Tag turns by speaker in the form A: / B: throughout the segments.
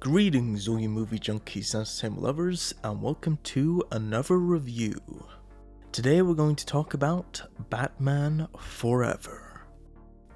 A: Greetings all you movie junkies and entertainment lovers, and welcome to another review. Today we're going to talk about Batman Forever.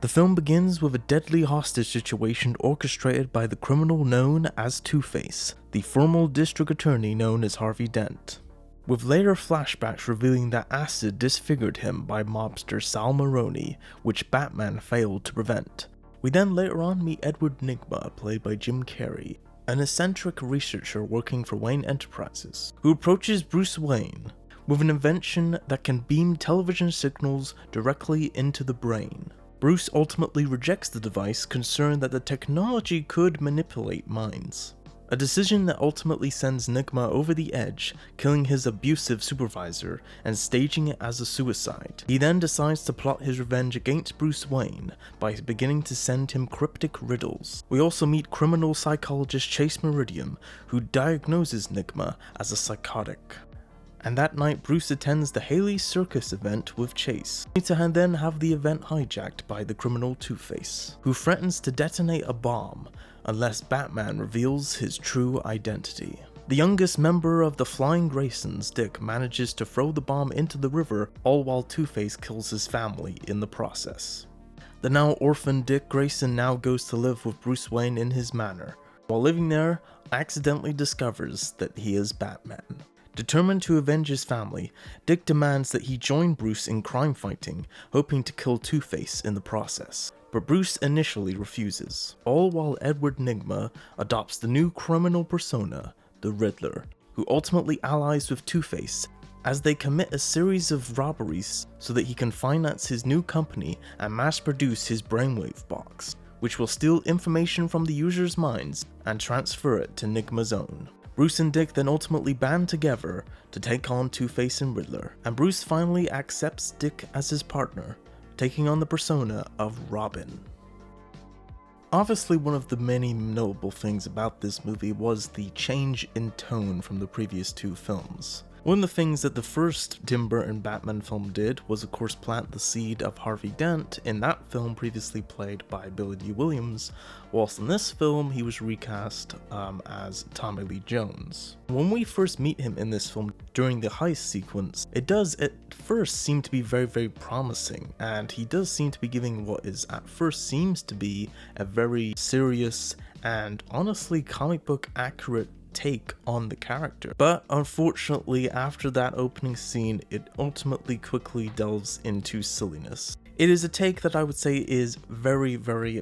A: The film begins with a deadly hostage situation orchestrated by the criminal known as Two-Face, the former district attorney known as Harvey Dent, with later flashbacks revealing that acid disfigured him by mobster Sal Maroni, which Batman failed to prevent. We then later on meet Edward Nygma, played by Jim Carrey, an eccentric researcher working for Wayne Enterprises, who approaches Bruce Wayne with an invention that can beam television signals directly into the brain. Bruce ultimately rejects the device, concerned that the technology could manipulate minds. A decision that ultimately sends Nygma over the edge, killing his abusive supervisor and staging it as a suicide. He then decides to plot his revenge against Bruce Wayne by beginning to send him cryptic riddles. We also meet criminal psychologist Chase Meridian, who diagnoses Nygma as a psychotic. And that night Bruce attends the Haley Circus event with Chase, to then have the event hijacked by the criminal Two-Face, who threatens to detonate a bomb unless Batman reveals his true identity. The youngest member of the Flying Graysons, Dick, manages to throw the bomb into the river, all while Two-Face kills his family in the process. The now orphaned Dick Grayson now goes to live with Bruce Wayne in his manor. While living there, accidentally discovers that he is Batman. Determined to avenge his family, Dick demands that he join Bruce in crime fighting, hoping to kill Two-Face in the process. But Bruce initially refuses, all while Edward Nygma adopts the new criminal persona, the Riddler, who ultimately allies with Two-Face as they commit a series of robberies so that he can finance his new company and mass produce his brainwave box, which will steal information from the user's minds and transfer it to Nygma's own. Bruce and Dick then ultimately band together to take on Two-Face and Riddler, and Bruce finally accepts Dick as his partner, taking on the persona of Robin. Obviously, one of the many notable things about this movie was the change in tone from the previous two films. One of the things that the first Tim Burton Batman film did was of course plant the seed of Harvey Dent in that film, previously played by Billy Dee Williams, whilst in this film he was recast as Tommy Lee Jones. When we first meet him in this film during the heist sequence, it does at first seem to be very promising, and he does seem to be giving what is at first seems to be a very serious and honestly comic book accurate take on the character. But unfortunately, after that opening scene, it ultimately quickly delves into silliness. It is a take that I would say is very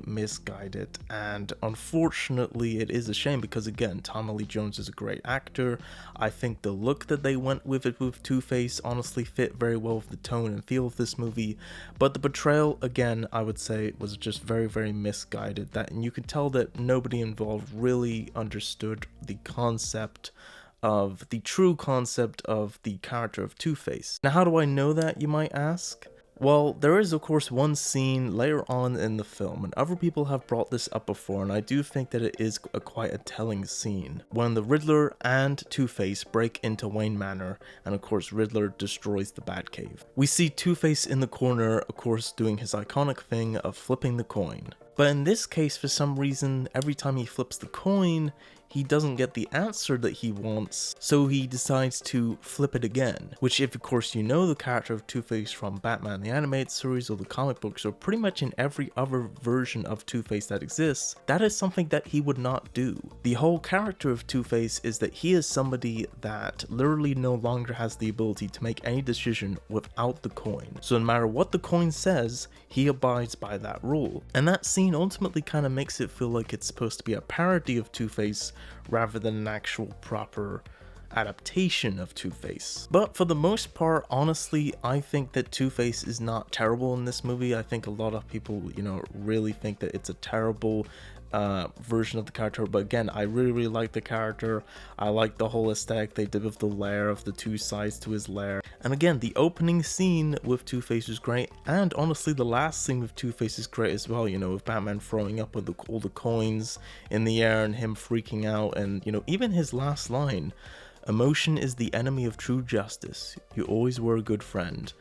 A: misguided, and unfortunately it is a shame because again, Tommy Lee Jones is a great actor. I think the look that they went with it with Two-Face honestly fit very well with the tone and feel of this movie, but the portrayal, again, I would say was just very misguided, and you could tell that nobody involved really understood the true concept of the character of Two-Face. Now, how do I know that, you might ask? Well, there is of course one scene later on in the film, and other people have brought this up before, and I do think that it is quite a telling scene, when the Riddler and Two-Face break into Wayne Manor, and of course Riddler destroys the Batcave. We see Two-Face in the corner, of course doing his iconic thing of flipping the coin. But in this case, for some reason, every time he flips the coin, he doesn't get the answer that he wants, so he decides to flip it again. Which, if of course you know the character of Two-Face from Batman the Animated Series or the comic books, or pretty much in every other version of Two-Face that exists, that is something that he would not do. The whole character of Two-Face is that he is somebody that literally no longer has the ability to make any decision without the coin. So no matter what the coin says, he abides by that rule. And that scene ultimately kind of makes it feel like it's supposed to be a parody of Two-Face rather than an actual proper adaptation of Two-Face. But for the most part, honestly, I think that Two-Face is not terrible in this movie. I think a lot of people, really think that it's a terrible version of the character, but again, I really like the character. I like the whole aesthetic they did with the lair of the two sides to his lair, and again, the opening scene with Two-Face is great, and honestly the last scene with Two-Face is great as well, with Batman throwing up with all the coins in the air and him freaking out, and even his last line, "Emotion is the enemy of true justice. You always were a good friend."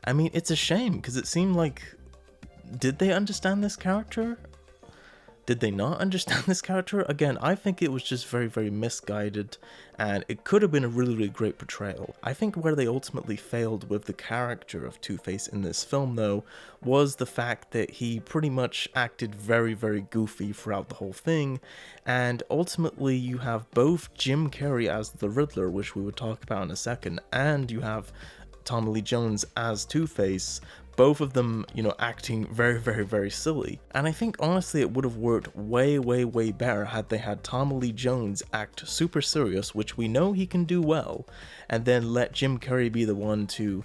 A: I mean, it's a shame because it seemed like, did they understand this character? Did they not understand this character? Again, I think it was just very, very misguided, and it could have been a really, really great portrayal. I think where they ultimately failed with the character of Two-Face in this film, though, was the fact that he pretty much acted very, very goofy throughout the whole thing, and ultimately you have both Jim Carrey as the Riddler, which we would talk about in a second, and you have Tommy Lee Jones as Two-Face, both of them, acting very, very, very silly. And I think honestly it would have worked way, way, way better had they had Tommy Lee Jones act super serious, which we know he can do well, and then let Jim Carrey be the one to,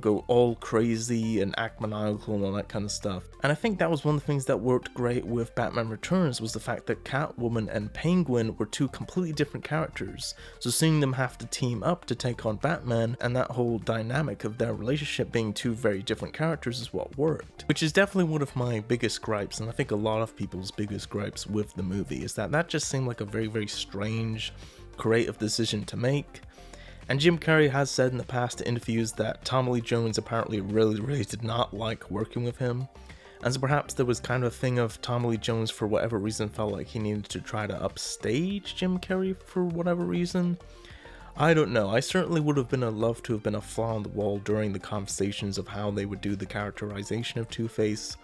A: go all crazy and act maniacal and all that kind of stuff. And I think that was one of the things that worked great with Batman Returns, was the fact that Catwoman and Penguin were two completely different characters. So seeing them have to team up to take on Batman, and that whole dynamic of their relationship being two very different characters, is what worked. Which is definitely one of my biggest gripes, and I think a lot of people's biggest gripes with the movie, is that just seemed like a very, very strange, creative decision to make. And Jim Carrey has said in the past interviews that Tommy Lee Jones apparently really, really did not like working with him. And so perhaps there was kind of a thing of Tommy Lee Jones, for whatever reason, felt like he needed to try to upstage Jim Carrey for whatever reason. I don't know. I certainly would have loved to have been a fly on the wall during the conversations of how they would do the characterization of Two-Face.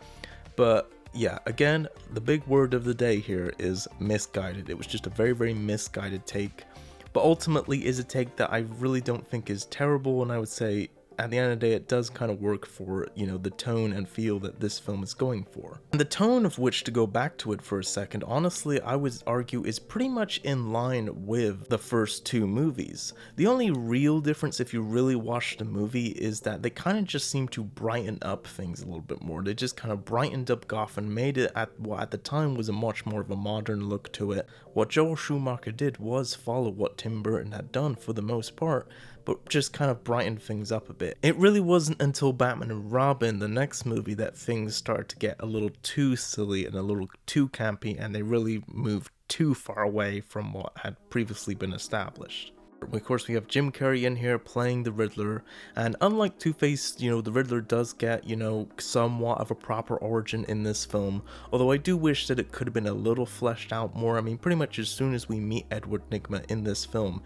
A: But yeah, again, the big word of the day here is misguided. It was just a very, very misguided take. But ultimately is a take that I really don't think is terrible, and I would say at the end of the day it does kind of work for, the tone and feel that this film is going for. And the tone of which, to go back to it for a second, honestly I would argue is pretty much in line with the first two movies. The only real difference, if you really watch the movie, is that they kind of just seem to brighten up things a little bit more. They just kind of brightened up Gotham, made it at what at the time was a much more of a modern look to it. What Joel Schumacher did was follow what Tim Burton had done for the most part, but just kind of brightened things up a bit. It really wasn't until Batman and Robin, the next movie, that things started to get a little too silly and a little too campy, and they really moved too far away from what had previously been established. Of course, we have Jim Carrey in here playing the Riddler, and unlike Two-Face, the Riddler does get, somewhat of a proper origin in this film, although I do wish that it could have been a little fleshed out more. I mean, pretty much as soon as we meet Edward Nygma in this film,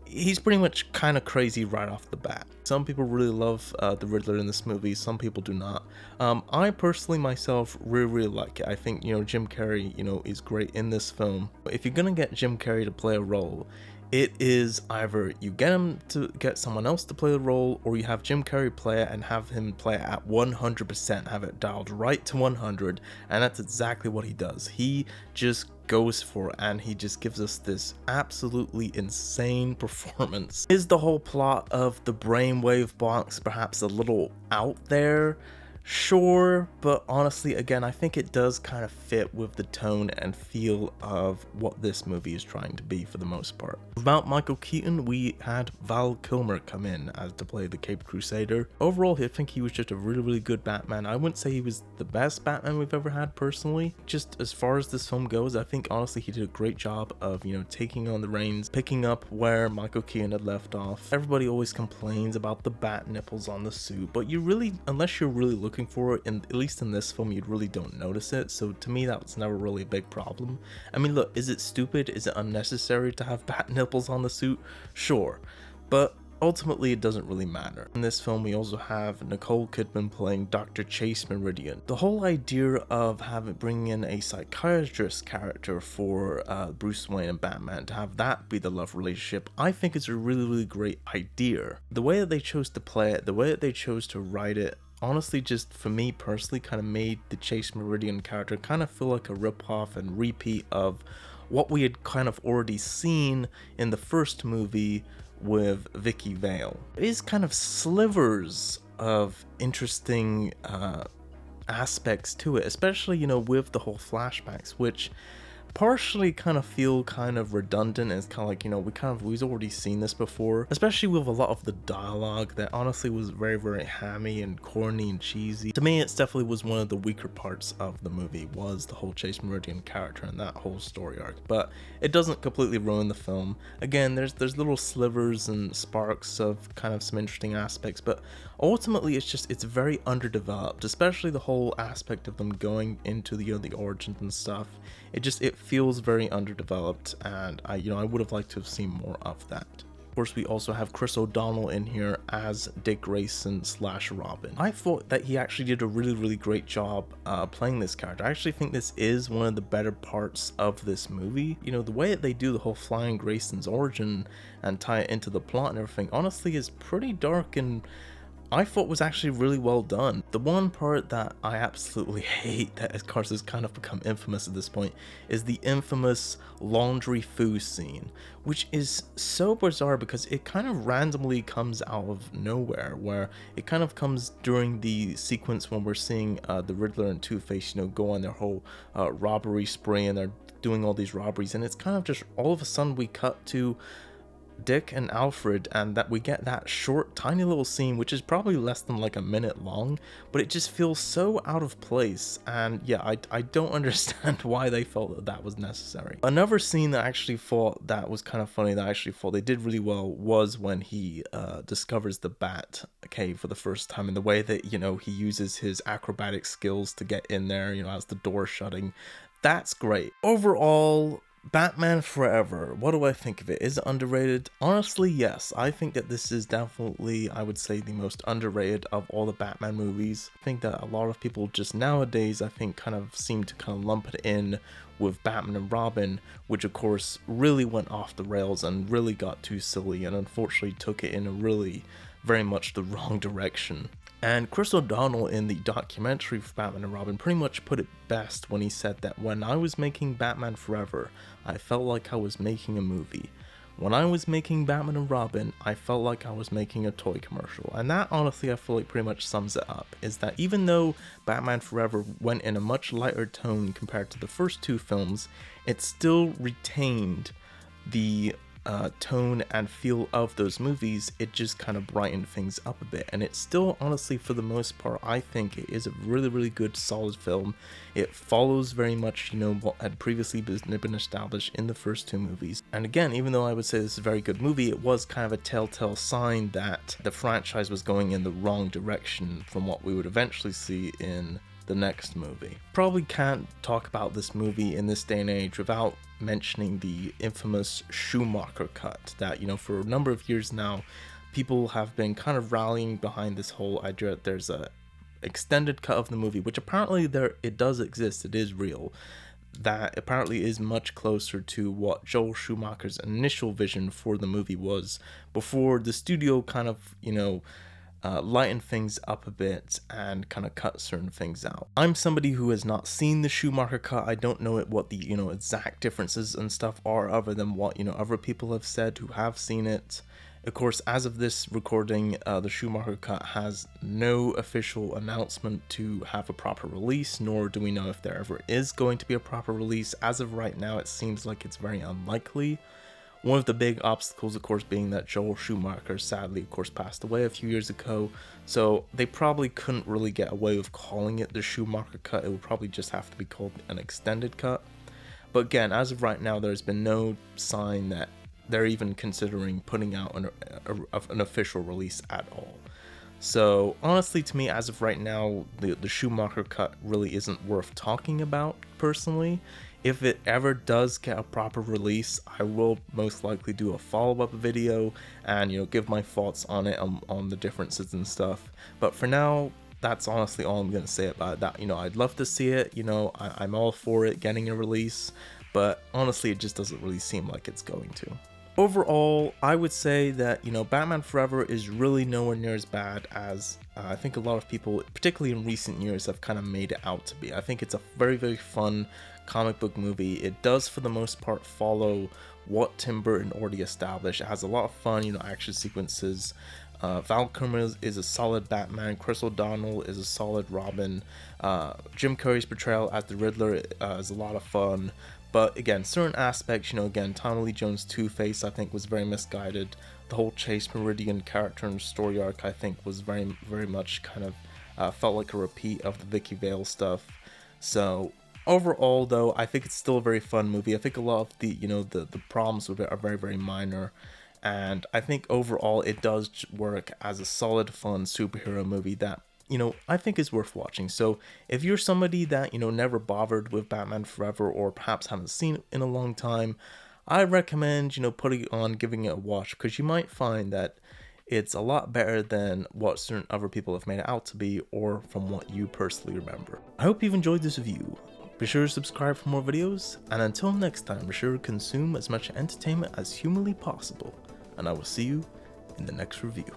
A: he's pretty much kind of crazy right off the bat. Some people really love the Riddler in this movie, some people do not. I personally myself really like it. I think, Jim Carrey, is great in this film. If you're gonna get Jim Carrey to play a role, it is either you get him to get someone else to play the role, or you have Jim Carrey play it and have him play it at 100%, have it dialed right to 100, and that's exactly what he does. He just goes for it, and he just gives us this absolutely insane performance. Is the whole plot of the brainwave box perhaps a little out there? Sure, but honestly, again, I think it does kind of fit with the tone and feel of what this movie is trying to be for the most part. About Michael Keaton, we had Val Kilmer come in as to play the Caped Crusader. Overall, I think he was just a really, really good Batman. I wouldn't say he was the best Batman we've ever had personally. Just as far as this film goes, I think honestly he did a great job of, taking on the reins, picking up where Michael Keaton had left off. Everybody always complains about the bat nipples on the suit, but you really, unless you're really looking for it, and at least in this film, you really don't notice it. So to me, that was never really a big problem. I mean, look, is it stupid? Is it unnecessary to have bat nipples on the suit? Sure, but ultimately it doesn't really matter. In this film, we also have Nicole Kidman playing Dr. Chase Meridian. The whole idea of bringing in a psychiatrist character for Bruce Wayne and Batman, to have that be the love relationship, I think is a really, really great idea. The way that they chose to play it, the way that they chose to write it, honestly, just for me personally, kind of made the Chase Meridian character kind of feel like a ripoff and repeat of what we had kind of already seen in the first movie with Vicky Vale. It is kind of slivers of interesting aspects to it, especially, with the whole flashbacks, which partially kind of feel kind of redundant. It's kind of like, we've already seen this before, especially with a lot of the dialogue that honestly was very, very hammy and corny and cheesy. To me, it definitely was one of the weaker parts of the movie, was the whole Chase Meridian character and that whole story arc, but it doesn't completely ruin the film. Again, there's little slivers and sparks of kind of some interesting aspects, but ultimately it's very underdeveloped, especially the whole aspect of them going into the origins and stuff. It feels very underdeveloped, and I would have liked to have seen more of that. Of course, we also have Chris O'Donnell in here as Dick Grayson / Robin. I thought that he actually did a really, really great job playing this character. I actually think this is one of the better parts of this movie. The way that they do the whole Flying Grayson's origin and tie it into the plot and everything, honestly, is pretty dark and I thought was actually really well done. The one part that I absolutely hate, that of course has kind of become infamous at this point, is the infamous laundry foo scene, which is so bizarre because it kind of randomly comes out of nowhere, where it kind of comes during the sequence when we're seeing the Riddler and Two-Face, go on their whole robbery spree, and they're doing all these robberies, and it's kind of just all of a sudden we cut to Dick and Alfred, and that we get that short tiny little scene, which is probably less than like a minute long, but it just feels so out of place. And yeah, I don't understand why they felt that was necessary. Another scene that I actually thought that was kind of funny, that I actually thought they did really well, was when he discovers the Bat Cave for the first time, and the way that he uses his acrobatic skills to get in there, as the door shutting. That's great. Overall, Batman Forever, what do I think of it? Is it underrated? Honestly, yes. I think that this is definitely, I would say, the most underrated of all the Batman movies. I think that a lot of people just nowadays, I think, kind of seem to kind of lump it in with Batman and Robin, which of course really went off the rails and really got too silly and unfortunately took it in a really very much the wrong direction. And Chris O'Donnell in the documentary for Batman and Robin pretty much put it best when he said that when I was making Batman Forever, I felt like I was making a movie. When I was making Batman and Robin, I felt like I was making a toy commercial. And that honestly I feel like pretty much sums it up, is that even though Batman Forever went in a much lighter tone compared to the first two films, it still retained the tone and feel of those movies. It just kind of brightened things up a bit, and it's still, honestly, for the most part, I think it is a really, really good, solid film. It follows very much, what had previously been established in the first two movies. And again, even though I would say this is a very good movie, it was kind of a telltale sign that the franchise was going in the wrong direction from what we would eventually see in the next movie. Probably can't talk about this movie in this day and age without mentioning the infamous Schumacher cut that, for a number of years now, people have been kind of rallying behind this whole idea that there's a extended cut of the movie, which apparently it does exist, it is real, that apparently is much closer to what Joel Schumacher's initial vision for the movie was before the studio kind of, lighten things up a bit and kind of cut certain things out. I'm somebody who has not seen the Schumacher cut. I don't know what the exact differences and stuff are, other than what other people have said who have seen it. Of course, as of this recording, the Schumacher cut has no official announcement to have a proper release, nor do we know if there ever is going to be a proper release. As of right now, it seems like it's very unlikely. One of the big obstacles, of course, being that Joel Schumacher sadly, of course, passed away a few years ago, so they probably couldn't really get away with calling it the Schumacher cut. It would probably just have to be called an extended cut. But again, as of right now, there's been no sign that they're even considering putting out an official release at all. So honestly, to me, as of right now, the Schumacher cut really isn't worth talking about, personally. If it ever does get a proper release, I will most likely do a follow-up video and, give my thoughts on it, on the differences and stuff. But for now, that's honestly all I'm going to say about that. I'd love to see it, I'm all for it getting a release, but honestly, it just doesn't really seem like it's going to. Overall, I would say that, Batman Forever is really nowhere near as bad as I think a lot of people, particularly in recent years, have kind of made it out to be. I think it's a very, very fun comic book movie. It does, for the most part, follow what Tim Burton already established. It has a lot of fun, action sequences. Val Kilmer is a solid Batman. Chris O'Donnell is a solid Robin. Jim Carrey's portrayal as the Riddler is a lot of fun. But again, certain aspects, again, Tommy Lee Jones' Two-Face I think was very misguided. The whole Chase Meridian character and story arc I think was very much kind of felt like a repeat of the Vicky Vale stuff. So overall though, I think it's still a very fun movie. I think a lot of the the problems with it are very minor, and I think overall it does work as a solid fun superhero movie that I think is worth watching. So if you're somebody that, never bothered with Batman Forever, or perhaps haven't seen it in a long time, I recommend, putting it on, giving it a watch, because you might find that it's a lot better than what certain other people have made it out to be, or from what you personally remember. I hope you've enjoyed this review. Be sure to subscribe for more videos, and until next time, be sure to consume as much entertainment as humanly possible, and I will see you in the next review.